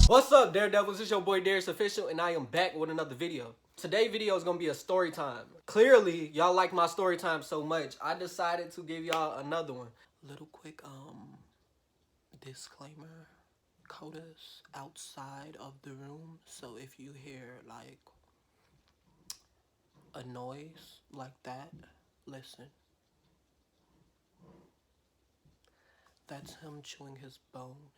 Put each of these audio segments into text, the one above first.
What's up, Daredevils? It's your boy DarriusOfficial, and I am back with another video. Today's video is gonna be a story time. Clearly, y'all like my story time so much, I decided to give y'all another one. Little quick disclaimer: Coda's outside of the room, so if you hear like a noise like that, listen. That's him chewing his bone.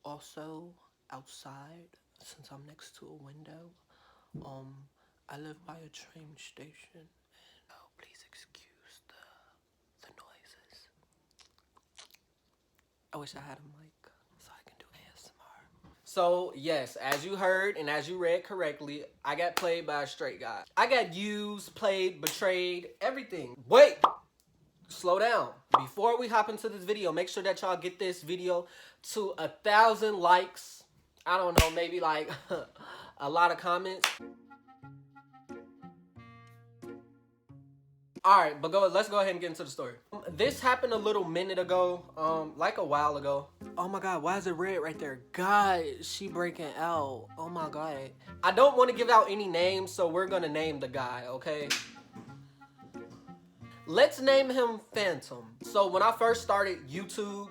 Also, outside, since I'm next to a window, I live by a train station, and please excuse the noises. I wish I had a mic so I can do ASMR. So, yes, as you heard and as you read correctly, I got played by a straight guy. I got used, played, betrayed, everything. Wait! Slow down. Before we hop into this video, make sure that y'all get this video to 1,000 likes. I don't know, maybe like a lot of comments. Alright, but let's go ahead and get into the story. This happened a little minute ago, like a while ago. Oh my god, why is it red right there? God, she breaking out. Oh my god. I don't want to give out any names, so we're gonna name the guy, okay? Let's name him Phantom. So when I first started YouTube,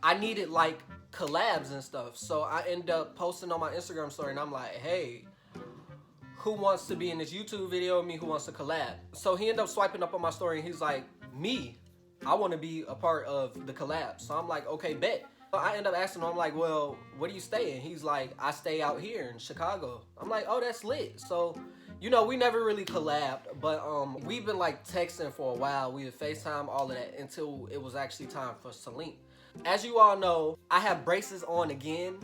I needed like collabs and stuff. So I ended up posting on my Instagram story and I'm like, hey, who wants to be in this YouTube video with me? Who wants to collab? So he ended up swiping up on my story and he's like, me, I want to be a part of the collab. So I'm like, okay, bet. So I end up asking him, I'm like, well, where do you stay? And he's like, I stay out here in Chicago. I'm like, oh, that's lit. So, you know, we never really collabed, but we've been like texting for a while. We would FaceTime, all of that, until it was actually time for us to link. As you all know, I have braces on again,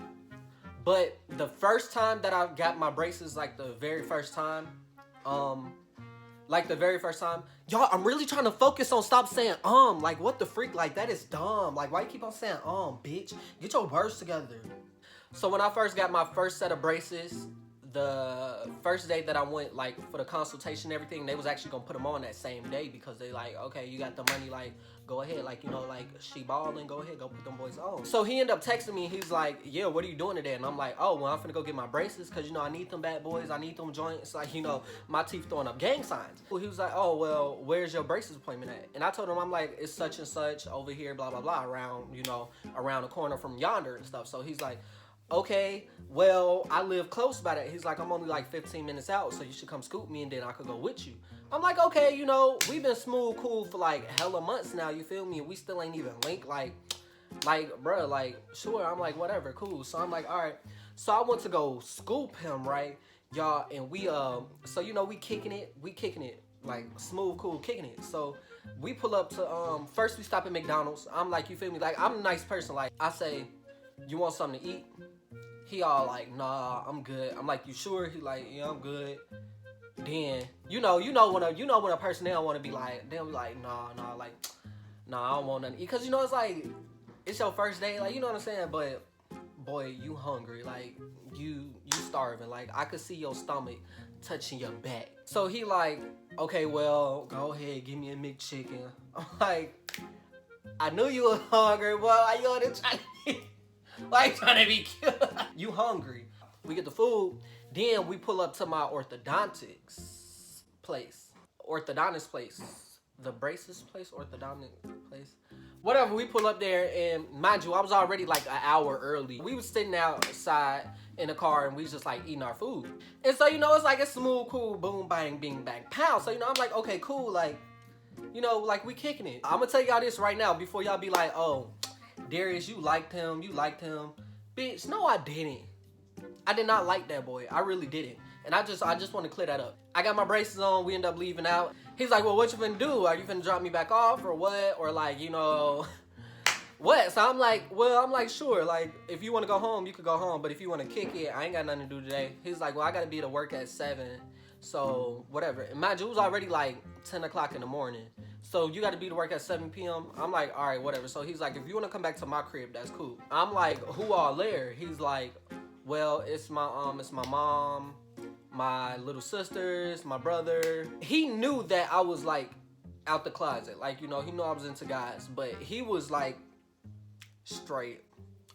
but the first time that I got my braces, like the very first time, y'all, I'm really trying to focus on stop saying, like, what the freak, like, that is dumb. Like, why you keep on saying, bitch? Get your words together. So when I first got my first set of braces, the first day that I went, like, for the consultation and everything, they was actually gonna put them on that same day because they like, okay, you got the money, like, go ahead, like, you know, like, she ballin', go ahead, go put them boys on. So he ended up texting me, he's like, yeah, what are you doing today? And I'm like, oh, well, I'm finna go get my braces because, you know, I need them bad boys, I need them joints, like, you know, my teeth throwing up gang signs. Well, he was like, oh, well, where's your braces appointment at? And I told him, I'm like, it's such and such over here, blah, blah, blah, around, you know, around the corner from yonder and stuff. So he's like, okay, well, I live close by that. He's like, I'm only like 15 minutes out, so you should come scoop me and then I could go with you. I'm like, okay, you know, we've been smooth cool for like hella months now, you feel me? And we still ain't even linked, like, bruh, like, sure. I'm like, whatever, cool. So I'm like, all right. So I went to go scoop him, right, y'all, and we, so, you know, we kicking it, like, smooth, cool, kicking it. So we pull up to, first we stop at McDonald's. I'm like, you feel me? Like, I'm a nice person. Like, I say, you want something to eat? He all like, nah, I'm good. I'm like, you sure? He like, yeah, I'm good. Then, you know when a person, they don't want to be like, they'll be like, nah, like, nah, I don't want nothing. Because, you know, it's like, it's your first day, like, you know what I'm saying? But, boy, you hungry. Like, you starving. Like, I could see your stomach touching your back. So he like, okay, well, go ahead, give me a McChicken. I'm like, I knew you were hungry, boy. Why you on there trying to like trying to be cute? You hungry. We get the food. Then we pull up to my orthodontist place. The braces place, orthodontic place. Whatever, we pull up there and mind you, I was already like an hour early. We was sitting outside in the car and we was just like eating our food. And so, you know, it's like a smooth, cool, boom, bang, bing, bang, pow. So, you know, I'm like, okay, cool, like, you know, like we kicking it. I'm gonna tell y'all this right now before y'all be like, oh, Darius, you liked him. Bitch, no, I didn't. I did not like that boy. I really didn't. And I just want to clear that up. I got my braces on. We end up leaving out. He's like, well, what you finna do? Are you finna drop me back off or what? Or like, you know, what? So I'm like, sure. Like, if you want to go home, you could go home. But if you want to kick it, I ain't got nothing to do today. He's like, well, I got to be to work at 7. So whatever. And mind you, it was already like 10 o'clock in the morning. So you got to be to work at 7 p.m. I'm like, all right, whatever. So he's like, if you want to come back to my crib, that's cool. I'm like, who all there? He's like, well, it's my mom, my little sisters, my brother. He knew that I was like out the closet. Like, you know, he knew I was into guys, but he was like straight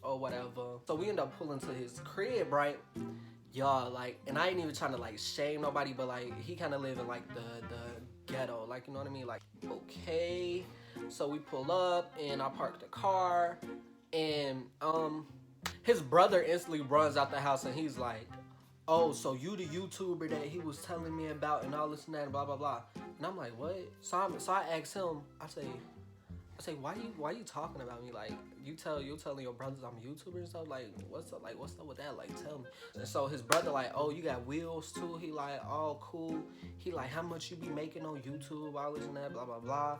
or whatever. So we end up pulling to his crib, right? Y'all, like, and I ain't even trying to like shame nobody, but like he kind of live in like the ghetto, like, you know what I mean? Like, okay. So we pull up and I park the car, and his brother instantly runs out the house and he's like, oh, so you the YouTuber that he was telling me about and all this and that and blah blah blah. And I'm like, what? So I asked him, I say, why you talking about me? Like, you telling your brothers I'm a YouTuber and stuff? Like, what's up with that? Like, tell me. And so his brother like, oh, you got wheels too? He like, oh, cool. He like, how much you be making on YouTube? All this and that, blah, blah, blah.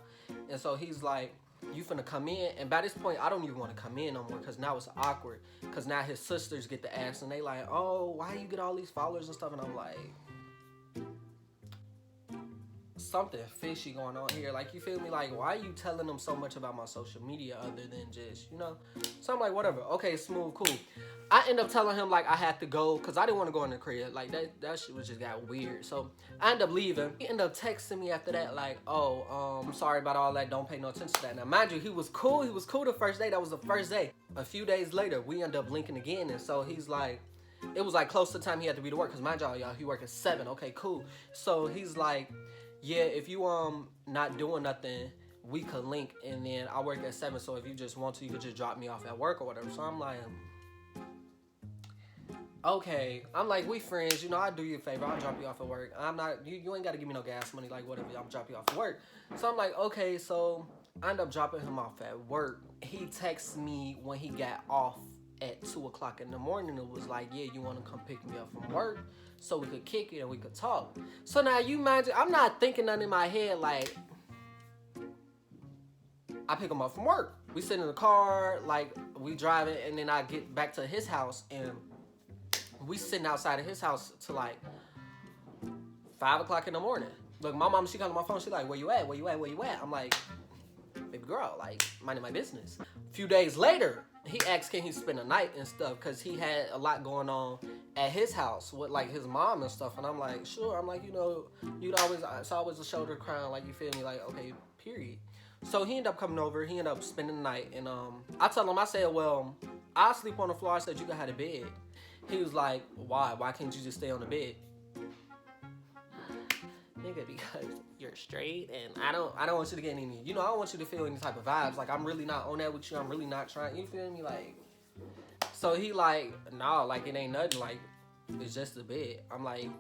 And so he's like, you finna come in? And by this point, I don't even want to come in no more because now it's awkward. Because now his sisters get to ask and they like, oh, why you get all these followers and stuff? And I'm like, something fishy going on here. Like, you feel me? Like, why are you telling them so much about my social media other than just, you know? So I'm like, whatever. Okay, smooth, cool. I end up telling him like I had to go because I didn't want to go in the crib. Like that shit was just got weird. So I end up leaving. He ended up texting me after that like, oh, I'm sorry about all that. Don't pay no attention to that. Now mind you, he was cool. He was cool the first day. That was the first day. A few days later, we end up linking again. And so he's like, it was like close to the time he had to be to work. Because mind y'all, he work at 7. Okay, cool. So he's like, yeah, if you not doing nothing, we could link, and then I work at 7, so if you just want to, you could just drop me off at work or whatever. So I'm like, okay. I'm like, we friends, you know, I do you a favor, I'll drop you off at work. I'm not, you ain't gotta give me no gas money, like whatever, I'll drop you off at work. So I'm like, okay, so I end up dropping him off at work. He texts me when he got off at 2 o'clock in the morning. It was like, yeah, you wanna come pick me up from work so we could kick it and we could talk. So now you imagine, I'm not thinking nothing in my head like, I pick him up from work. We sit in the car, like we driving, and then I get back to his house and we sitting outside of his house till like 5 o'clock in the morning. Look, my mom, she comes on my phone, she like, where you at? Where you at? Where you at? I'm like, baby girl, like, minding my business. A few days later, he asked can he spend a night and stuff because he had a lot going on at his house with like his mom and stuff. And I'm like, sure. I'm like, you know, it's always a shoulder crying, like, you feel me? Like, okay, period. So he ended up coming over. He ended up spending the night. And I tell him, I said, well, I'll sleep on the floor. I said, you can have the bed. He was like, why? Why can't you just stay on the bed? Nigga, because you're straight and I don't want you to get any, you know, I don't want you to feel any type of vibes. Like, I'm really not on that with you. I'm really not trying, you feel me? Like, so he like, nah, like, it ain't nothing. Like, it's just a bed. I'm like,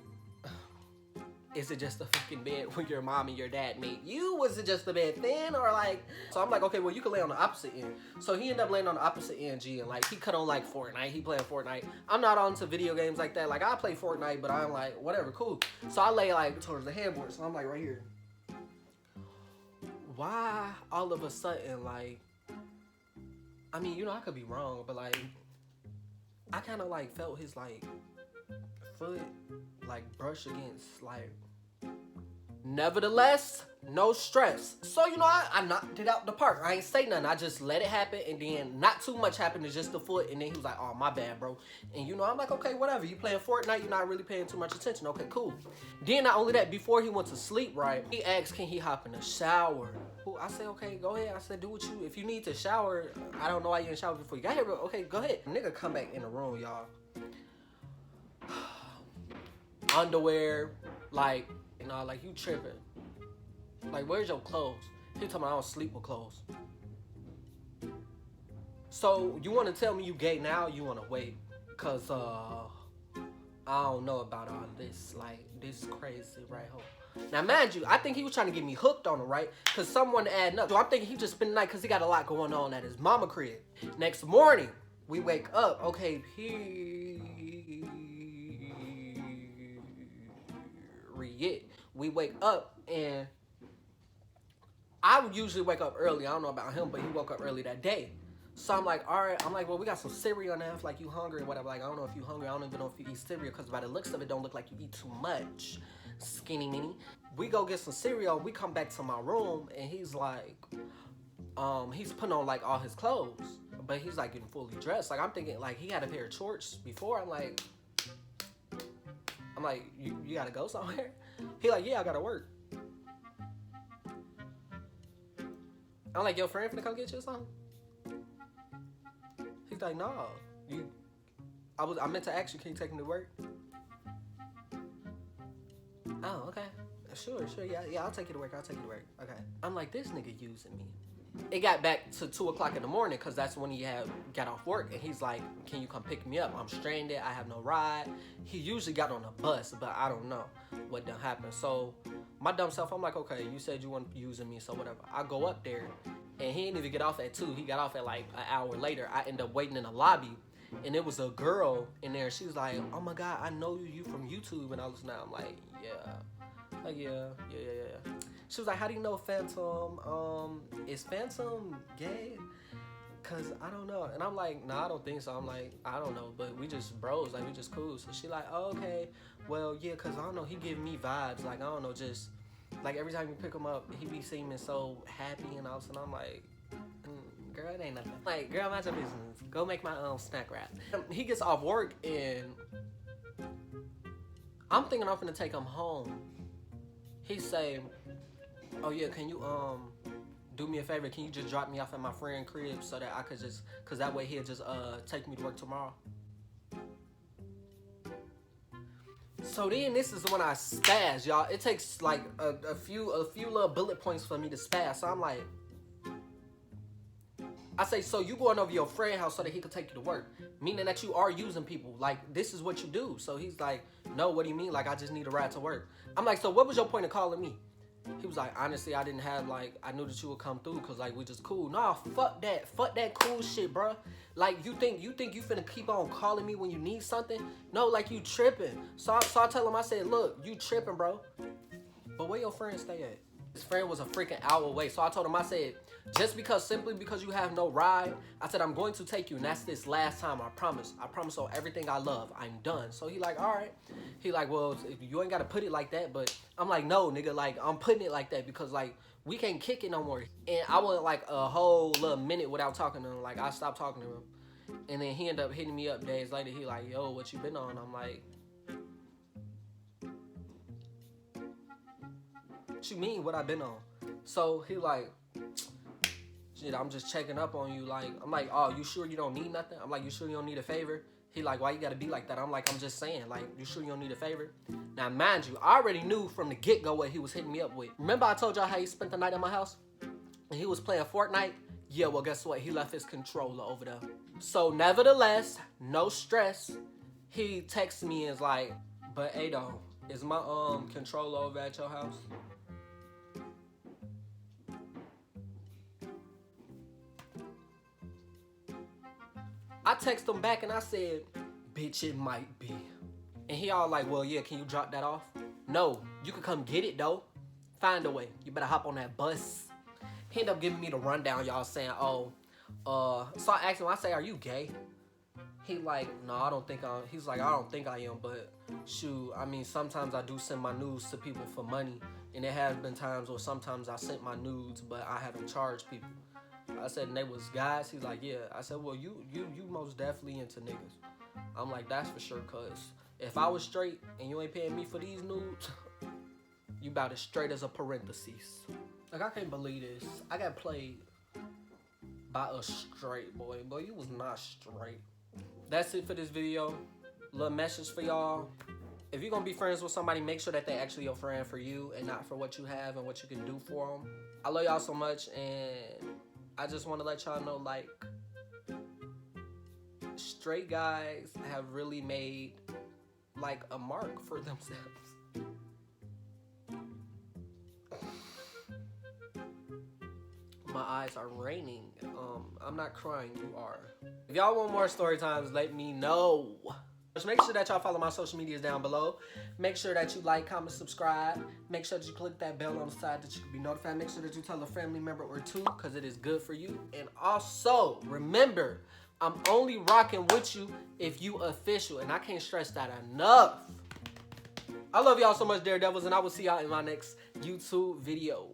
is it just a fucking bed when your mom and your dad made you? Was it just a bed then? Or like, so I'm like, okay, well, you can lay on the opposite end. So he ended up laying on the opposite end, G, and like, he cut on like Fortnite. He playing Fortnite. I'm not onto video games like that. Like, I play Fortnite, but I'm like, whatever, cool. So I lay like towards the headboard. So I'm like right here. Why all of a sudden, like, I mean, you know, I could be wrong, but like, I kind of like felt his like foot like brush against like, nevertheless, no stress. So, you know, I knocked it out the park. I ain't say nothing. I just let it happen, and then not too much happened. It's just the foot, and then he was like, oh, my bad, bro. And, you know, I'm like, okay, whatever. You playing Fortnite, you're not really paying too much attention. Okay, cool. Then, not only that, before he went to sleep, right, he asked, can he hop in the shower? I said, okay, go ahead. I said, do what you, if you need to shower, I don't know why you didn't shower before you got here, but okay, go ahead. Nigga come back in the room, y'all. Underwear, like, you know, like, you tripping. Like, where's your clothes? He told me I don't sleep with clothes. So, you want to tell me you gay now, or you want to wait? Because, I don't know about all this. Like, this is crazy right here. Now, mind you, I think he was trying to get me hooked on it, right? Because someone adding up. So, I'm thinking he just spent the night because he got a lot going on at his mama crib. Next morning, we wake up. Okay, we wake up, and I would usually wake up early. I don't know about him, but he woke up early that day. So I'm like, all right. I'm like, well, we got some cereal now. If like you hungry or whatever. Like, I don't know if you hungry. I don't even know if you eat cereal because by the looks of it, don't look like you eat too much. Skinny mini. We go get some cereal. We come back to my room, and he's like, he's putting on like all his clothes, but he's like getting fully dressed. Like, I'm thinking like he had a pair of shorts before. I'm like, you gotta go somewhere? He like, yeah, I gotta work. I'm like, your friend finna come get you or something? He's like, no, I meant to ask you, can you take me to work? Oh, okay. Sure, yeah, I'll take you to work, okay. I'm like, this nigga using me. It got back to 2 o'clock in the morning because that's when he got off work, and he's like, can you come pick me up? I'm stranded, I have no ride. He usually got on a bus, but I don't know what done happened. So my dumb self, I'm like, okay, you said you weren't using me, so whatever. I go up there, and he didn't even get off at 2. He got off at like an hour later. I end up waiting in the lobby, and it was a girl in there. She was like, oh my God, I know you from YouTube. And I was now, I'm like, yeah. Like, yeah. She was like, how do you know Phantom? Is Phantom gay? Cause I don't know. And I'm like, nah, I don't think so. I'm like, I don't know, but we just bros, like we just cool. So she like, oh, okay, well, yeah, cause I don't know, he give me vibes, like, I don't know, just like every time you pick him up, he be seeming so happy and all. And I'm like, girl, it ain't nothing. Like, girl, mind your business. Go make my snack wrap. He gets off work and I'm thinking I'm finna take him home. He say, oh yeah, can you do me a favor? Can you just drop me off at my friend's crib so that I could just, cause that way he'll just take me to work tomorrow. So then this is when I spaz, y'all. It takes like a few little bullet points for me to spaz. So I'm like, I say, so you going over your friend's house so that he could take you to work, meaning that you are using people. Like, this is what you do. So he's like, no, what do you mean? Like, I just need a ride to work. I'm like, so what was your point of calling me? He was like, honestly, I didn't have, like, I knew that you would come through because, like, we just cool. Nah, fuck that cool shit, bro. Like, you think you finna keep on calling me when you need something? No, like, you tripping. So I tell him, I said, look, you tripping, bro. But where your friend stay at? His friend was a freaking hour away. So I told him, I said, simply because you have no ride, I said, I'm going to take you, and that's this last time, I promise. I promise on everything I love, I'm done. So he like, all right. He like, well, you ain't got to put it like that, but I'm like, no, nigga, like, I'm putting it like that because, like, we can't kick it no more. And I went, like, a whole little minute without talking to him. Like, I stopped talking to him. And then he ended up hitting me up days later. He like, yo, what you been on? I'm like, what you mean, what I been on? So he like, shit, I'm just checking up on you. Like, I'm like, oh, you sure you don't need nothing? I'm like, you sure you don't need a favor? He like, why you gotta be like that? I'm like, I'm just saying, like, you sure you don't need a favor? Now, mind you, I already knew from the get-go what he was hitting me up with. Remember I told y'all how he spent the night at my house? And he was playing Fortnite? Yeah, well, guess what? He left his controller over there. So, nevertheless, no stress. He texts me and is like, but Ado, is my controller over at your house? I text him back and I said, bitch, it might be. And he all like, well, yeah, can you drop that off? No, you can come get it, though. Find a way. You better hop on that bus. He ended up giving me the rundown, y'all, saying, oh, so I asked him, I say, are you gay? He like, no, I don't think he's like, I don't think I am, but shoot, I mean, sometimes I do send my nudes to people for money. And there have been times where sometimes I sent my nudes, but I haven't charged people. I said, and they was guys. He's like, yeah. I said, well, you most definitely into niggas. I'm like, that's for sure, cuz if I was straight and you ain't paying me for these nudes, you about as straight as a parentheses. Like, I can't believe this. I got played by a straight boy. Boy, you was not straight. That's it for this video. Little message for y'all. If you're going to be friends with somebody, make sure that they actually your friend for you and not for what you have and what you can do for them. I love y'all so much, and I just want to let y'all know, like, straight guys have really made, like, a mark for themselves. My eyes are raining. I'm not crying, you are. If y'all want more story times, let me know. Just make sure that y'all follow my social medias down below. Make sure that you like, comment, subscribe. Make sure that you click that bell on the side that you can be notified. Make sure that you tell a family member or two, because it is good for you. And also, remember, I'm only rocking with you if you official. And I can't stress that enough. I love y'all so much, Daredevils, and I will see y'all in my next YouTube video.